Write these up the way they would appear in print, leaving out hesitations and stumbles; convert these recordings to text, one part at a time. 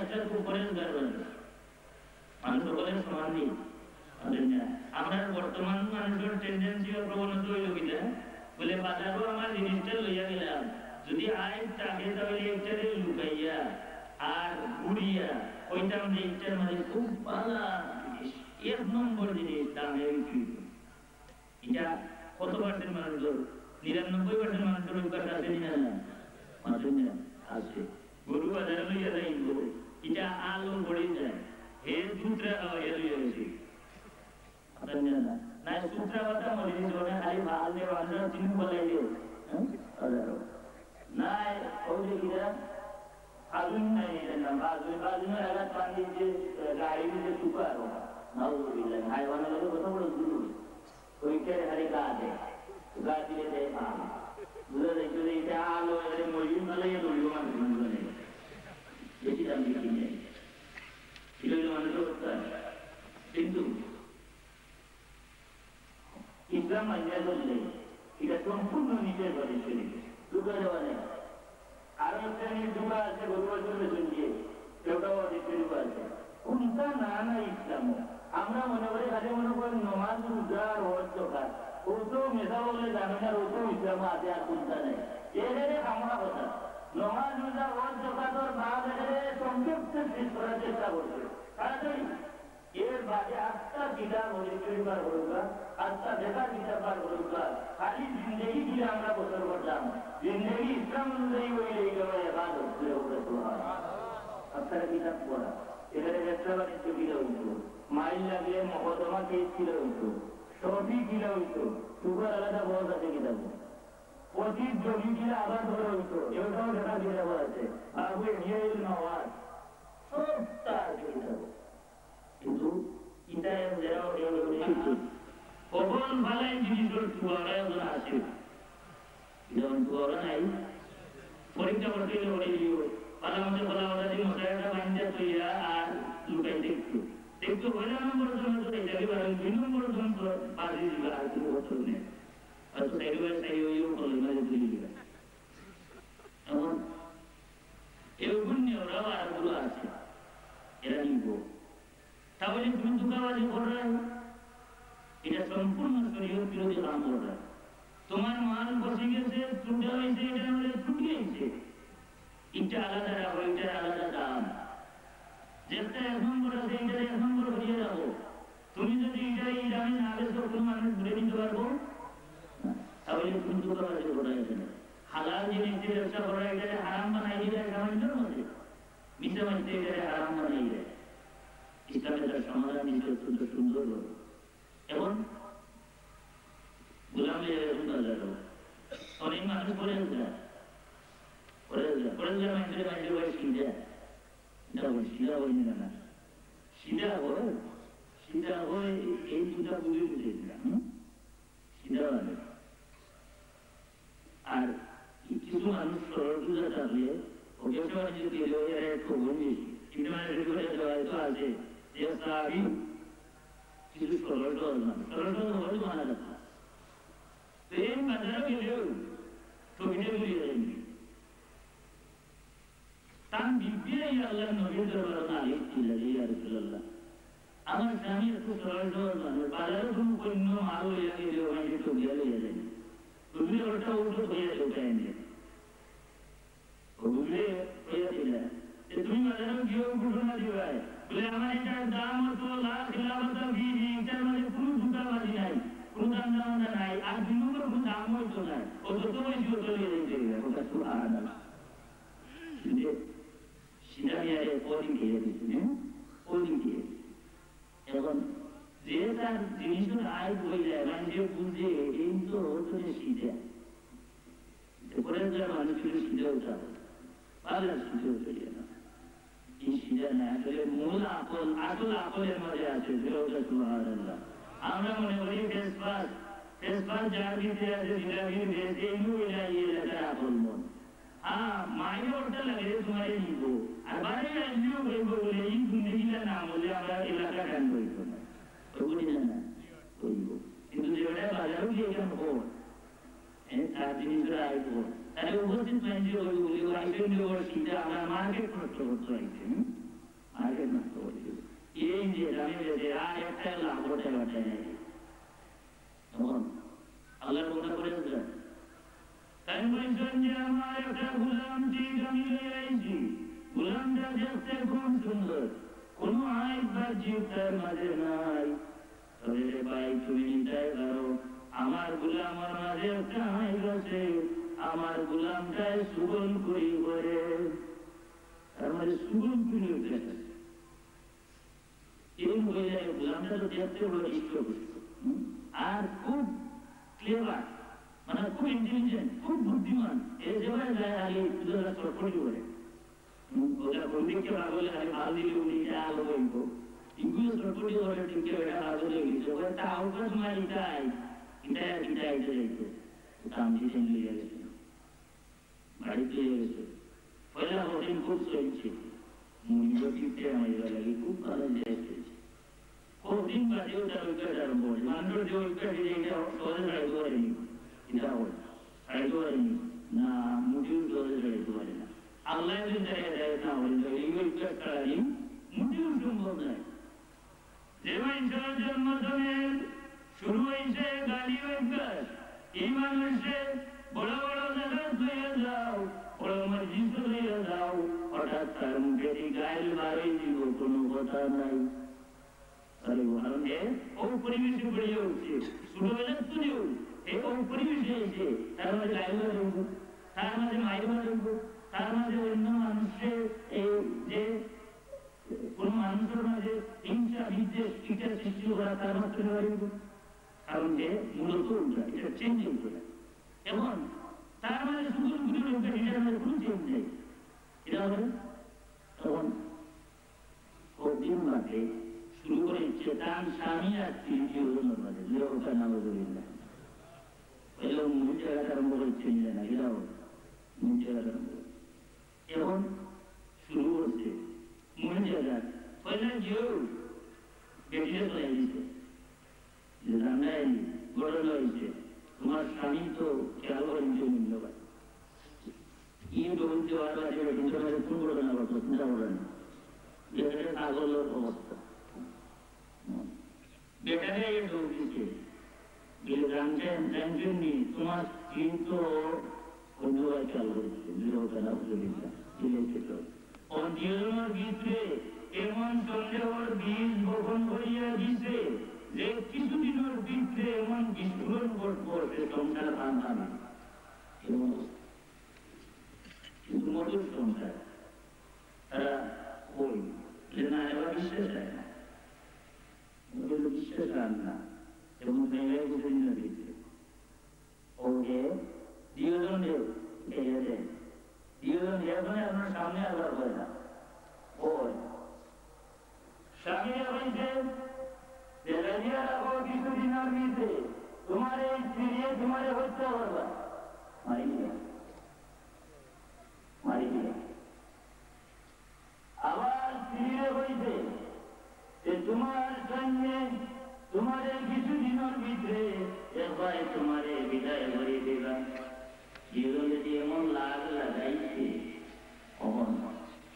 একটা খুব পরিষ্কার করে মানুষ সকলের সমান নেই আমরা বর্তমান মানুষের টেন্ডেন্সি ও প্রবণতা হইল কিনা বলে বাজারও আমার জিনিসটা লইয়া গেলাম যদি আয় থাকে তাহলে একটারে লুকাইয়া আর ঘুরিয়া ওইটার এইটার মানে খুব ভালো জিনিস 1 নম্বর জিনিস দামে বিক্রি এটা কত পার্সেন্ট মানুষের 99% মানুষের অভ্যাস আছে না আছে গরু বাজারে লইয়া যাইব এটা আলো পড়ে যায় হে সূত্রা লইয়া গেছে না সূত্রা কথা মনে জোরে খালি ভাল দে বাজার চিন বলাইলে না ওই যে আগুন নাই না বাজুন লাগা পানি যে গাড়ি যে সুপারো নাউজুবিল্লাহ হাইওয়ানা লাগে কত বড় গুরু ওইটা খালি গাছে গাছে দেয় পান বুঝা যায় যে এটা আলো এর মরিম লাগে দড়িও মানুষ বলে বেশি দাম বিক্রি নেই এগুলো মানুষ করতে কিন্তু ইসলাম মাইনে করলে এটা সম্পূর্ণ নিজের ঘরে চলে দুটো দেওয়া নেই আরো শ্রেণীর দুটো আছে গরুবাজুর বেতন দিয়ে কেউটাও দেখতে দুটো আছে কোনটা না না ইসলাম আমরা মনে করি খালি মনে করি নমাজ রোজা হজ জাকাত ওটাও মেধা বলে জানে না ওটাও ইসলাম আছে আর কোনটা নেই এখানে আমরা কথা নমাজ রোজা হজ জাকাতের ভাব এখানে সংক্ষিপ্ত শেষ করার চেষ্টা করছে তাড়াতাড়ি এর বাদে 8টা কিতাব পরিবার হলুকা 8টা বেকার কিতাব বার হলুকা খালি জিন্দগি দিয়ে আমরা বছর করতাম জিন্দগি ইসলাম অনুযায়ী ওই গেল এবার আপনারা কিতাব পড়া এখানে ব্যবসা বাণিজ্য কিনা হইত মাইল লাগলে মকদমা কেস কিনা হইত ট্রফি কিনা হইত সুগার আলাদা বস আছে কিতাব পঁচিশ জমি কিনা আবার ধরে হইত এটাও দেখা কিতাব আছে আবু হিয়াইল নওয়াজ সব তার কিতাব কিন্তু কখন ভালাই জিনিসের টুয়ারায় আছে যেমন টুয়ারা নাই পরীক্ষা করতে পালা মধ্যে বলা ওরা দিয়ে মশাইটা বান্ধে তৈরা আর লুকাই দেখতো দেখতো পয়লা নম্বর জন্য তো এটাকে বাড়ি 2 নম্বর জন্য বাড়ি দিবা আর কোনো বছর নেই আর তো সাইডওয়ে সাইড হইও বলে মাঝে তুলে দিবা এখন এরকম নিয়ে ওরা আর গুলো আছে এরা নিব তাহলে তুমি দুঃখাবাজি করো এটা সম্পূর্ণ শরীয়ত বিরোধী কাম করো তোমার মাল বসে গেছে ত্রুটা হয়েছে এটা আমাদের ত্রুটি হয়েছে এটা আলাদা রাখো এটা আলাদা দাম যেটা 1 নম্বর আছে এটা 1 নম্বর হয়ে যাবো তুমি যদি এটা এই দামে না বেচো কোনো মানুষ ঘুরে নিতে পারবো তাহলে তুমি দুঃখাবাজি করো এখানে হালাল জিনিস দিয়ে ব্যবসা করা এটা হারাম বানাই দিলে সমাজের মধ্যে মিথ্যা মানতে এটা হারাম বানাই দেয় ইসলামের সমাধান হিসেবে অত্যন্ত সুন্দর এবং গোলামে অনেক মানুষ পড়ে যায় মানুষের মানুষের বয়স সিধা সিধা হয়নি না সিধা হয় এই দুটা বুঝে বুঝে সিধা মানে আর কিছু মানুষ সরল পূজা থাকলে ওকে খবর নেই কিন্তু মানুষের আছে যে সাহাবী কিছু সরল হলে মানা যাচ্ছে তো এই বাজারে গেলেও তহিনে বুঝিয়ে যায়নি তার বিদ্যে আল্লাহ নবীর দরবারে আলিফ ছিল ইয়া রাসূলুল্লাহ আমার স্বামী এত সরল মানুষ বাজারে কোনো পণ্য মাল হইয়া গেলেও আমি তো গেলে যাই তুমি ওটা উল্টো হইয়া ওঠায় নিয়ে বুঝলে হইয়াছিল তুমি বাজারে গিয়েও ঘোষণা দিবাই বলে আমার এটার দাম হতো লাখ খিলাফত বিধি এটার মধ্যে কোনো দুটাবাজি নাই কোনো দাম নাই আর 2 নম্বর কোনো দাম হইতো না ও যত বেশি চলে যেতে ওটা খুব আলাদা সিনারিয়ারে পরিং খেয়ে দিচ্ছে পরিং খেয়ে এখন যে তার জিনিসের আয় হয়ে যায় মানে যে বুঝে এই তো হচ্ছে সিধা পরে যারা মানুষ শুধু সিধা উঠা পারলে সিধা উঠে না এই সিধা না আসলে মূল আসল আকলের মধ্যে আছে সুবহানাল্লাহ আমরা মনে করি ফেসপাস যার ভিতরে আছে জিলাপির ভেজ এইগুলো এলাকার আকল মন মায়ের ওটা লাগে তোমার নিব আর বাইরে আসলেও বলবো বলে এই জিনিসটা না বলে আমরা এলাকা গান বলবো না ওগুলি না বলবো কিন্তু যেটা বাজারও গিয়ে কেন হোক তার জিনিসটা আসবো তাহলে উপস্থিত মাইন্ডে বলবো আইটেম সিটা আমরা মার্কেট খরচ করতে আইটেম নিজে আমি আর একটা লাভ করতে পারছে না তখন আল্লাহর কথা বলেছেন তাই বলছেন যে আমার একটা গোলাম ঠিক আমি লইছি গোলামটা দেখতে খুব সুন্দর কোনো আইব বা জীব তার মাঝে নাই তবে রে ভাই তুমি চিন্তায় করো আমার গোলামের মাঝে একটা আইব আছে আমার গোলামটায় সুগন করি করে তার মাঝে সুগন করি উঠেছে এই মহিলার গোলামটা তো দেখতে বড় ইষ্ট করছে আর খুব ক্লেভার মানে খুব ইন্টেলিজেন্ট খুব বুদ্ধিমান এই জায়গায় যায় আগে দুজনে চটপটি করে ওটা কোনদিকে বলে আমি ভালো দিলে উনি আলো বলব ইগুলো চটপটি করে ঠিকই ওটা ভালো লেগেছে ওটা আউটপাস মারি তাই এটা এসে যাইছে কামটি সেন্ডলি গেছে বাড়িতে গেছে পয়লা হোটেল খুব চলছে মুনিও টিপতে আমার লাগে খুব ভালো যাইছে কদিন বাদে ওটা উইকেট আরম্ভ হয়েছে মাত্র যে উইকেট এটা সহজে রাখতে পারেনি এটা হয় রাখতে পারেনি না মুটিও সহজে রাখতে পারে না আল্লাহ যদি দেয় না বলেন এই উইকেট ছাড়াই মুটিও সম্ভব নয় যে মানুষের জন্মদিনে শুরু হয়েছে গাড়ি উইকেট এই মানুষের বড় বড় জায়গা ধুয়ে যাও বড় মসজিদ ধুয়ে যাও হঠাৎ তার মুখে গাইল বাড়াই দিব কোনো কথা নাই अरे उदाहरण है और परिवेश में बड़ी होती है सुनोवेला तो नहीं हो एक और परिवेश है इसे तार में लाइव रहेंगे तार में माइव रहेंगे तार में जो अन्य मनुष्य जे কোনো মানুষের মাঝে হিংসা বিদ্বেষ এটা সৃষ্টি করা তার মাধ্যমে পারিব কারণ যে মূলত উল্টা এটা চেঞ্জ হইতে না এখন তার মাঝে শুধু শুধু লোকের এটার মাঝে কোনো চেঞ্জ নেই এটা হবে তখন কদিন বাদে শুরু করে চেতান স্বামী আর তৃতীয় জনের মাঝে লোকটা নামজুবিল্লাহ এলো মূল জায়গাটা আরম্ভ করছে না এরাও মূল জায়গাটা আরম্ভ এখন শুরু হচ্ছে মূল জায়গা পয়লা যেও বেটিয়ে চলে দিচ্ছে যে রান্নায় গড়ে রয়েছে তোমার স্বামী তো খেয়াল করেন যে মূল্যবান ইউটিউব বলতে পারবে আসলে কিন্তু আমাদের কোন ঘটনা ঘটলো চিন্তা করেন এটা পাগলের অবস্থা বেটারে ঢোক দিচ্ছে জানছেন নি তোমার স্ত্রী তো অন্যভাবে খেয়াল করেছে বিরোধনা অন্যজনের ভিতরে এমন সন্দেহর বীজ বপন করিয়া দিছে যে কিছুদিনের ভিতরে এমন বিস্ফোরণ করছে সংসার ভাঙানো কিন্তু মধুর সংসার তারা ওই না এবার বিশ্বাস হয় না বিশ্বাস আর না এবং মেয়েরাই কিছুদিন দিচ্ছে ওকে দুজন দেব গেছে দুজন যেখানে আপনার সামনে আবার হয় না ওই স্বামীরা বলছে যে রাজিয়া রাখো কিছুদিনের ভিতরে তোমার এই স্ত্রী তোমার হত্যা করবা মারি দিয়ে আবার স্ত্রীরা বলছে যে তোমার সঙ্গে তোমার কিছুদিনের ভিতরে একবার তোমার বিদায় করে দেবা জীবন যদি এমন লাগ লাগাইছে কখন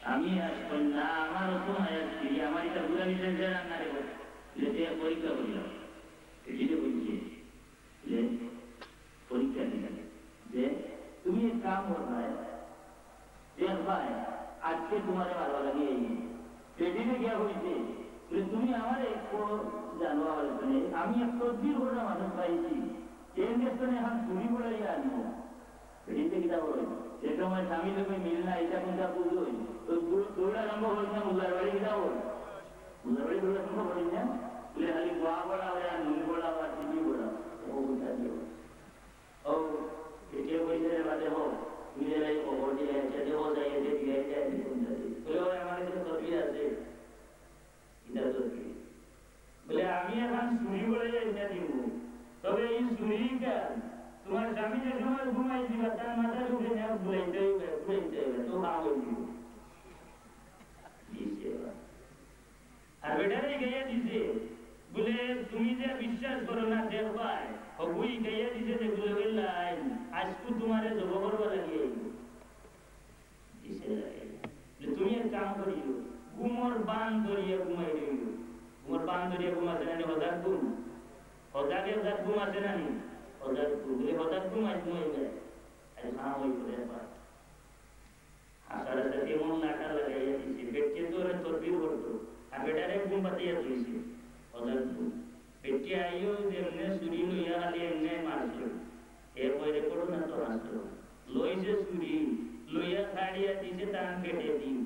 আমি আর কন্যা আমারও তোমার আসছি আমার এটা বুড়া মিশন রান্না রে পরীক্ষা করিলাম এটিতে বলছে যে পরীক্ষা দিলাম যে তুমি এক কাম করবে দেখবাই আজকে তোমার ভালো লাগে সেদিনে গিয়া হয়েছে তুমি আমার জানো আমার আমি এক তদ্বির করে মানুষ পাইছি এই দেশে এখন চুরি করে আনবো এটিতে কিতা বলে সে সময় স্বামী লোকে মিল না এটা কোনটা বুঝলো তো দৌড়া আরম্ভ করিস না মুদার বাড়ি কিতা বল মুদার বাড়ি দৌড়া আরম্ভ করিস না বলে খালি গোয়া পড়া হয় আর নুন পড়া আর টিভি পড়া ও কোথা দিয়ে ও এটি বইতে বাদে হোক নিজেরাই খবর দিয়ে সেটা হো যায় এসে দিয়ে যায় বলে আমার কাছে তদবির আছে বলে আমি এখন চুরি করে এটা দিব তবে এই চুরিটা তোমার স্বামী যে সময় ঘুমাই দিবা তার মাথায় উঠে নেওয়া ঘুরাইতে হবে তো মা বলবি আর বেটারে গাইয়া দিছে বলে তুমি যে বিশ্বাস করো না দেখবাই হবুই গাইয়া দিছে যে বলে বললাই আজকু তোমারে জব করবো লাগিয়ে তুমি এক কাম করিও ঘুমর বান ধরিয়া ঘুমাই দিল ঘুমের পান ধরিয়ে ঘুম আছে নানি হজার ঘুম হজাকে হজার ঘুম আছে নানি হজার ঘুম হজার ঘুম আজ ঘুমাই যায় আজ খাওয়া হয়ে পড়ে একবার হাসার সাথে এমন নাটা লাগাইয়া দিয়েছে বেটকে তো তরবির করতো আর বেটারে ঘুম পাতিয়া দিয়েছে হজার ঘুম বেটকে আইও এমনি চুরি লইয়া খালি এমনি মারছিল এ বইরে করো না তো হাসতো লইছে চুরি লইয়া ছাড়িয়া দিছে টান কেটে দিন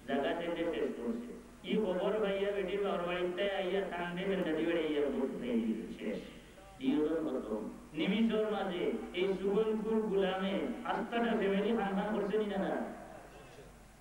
জায়গা থেকে শেষ করছে কি খবর ভাইয়া বেটির ঘর বাড়িতে আইয়া টান দেবেন নদী বেড়ে ইয়া বলতে শেষ নিমিষর মাঝে এই সুগন্ধপুর গুলামে আস্থাটা ফ্যামিলি খান করছে না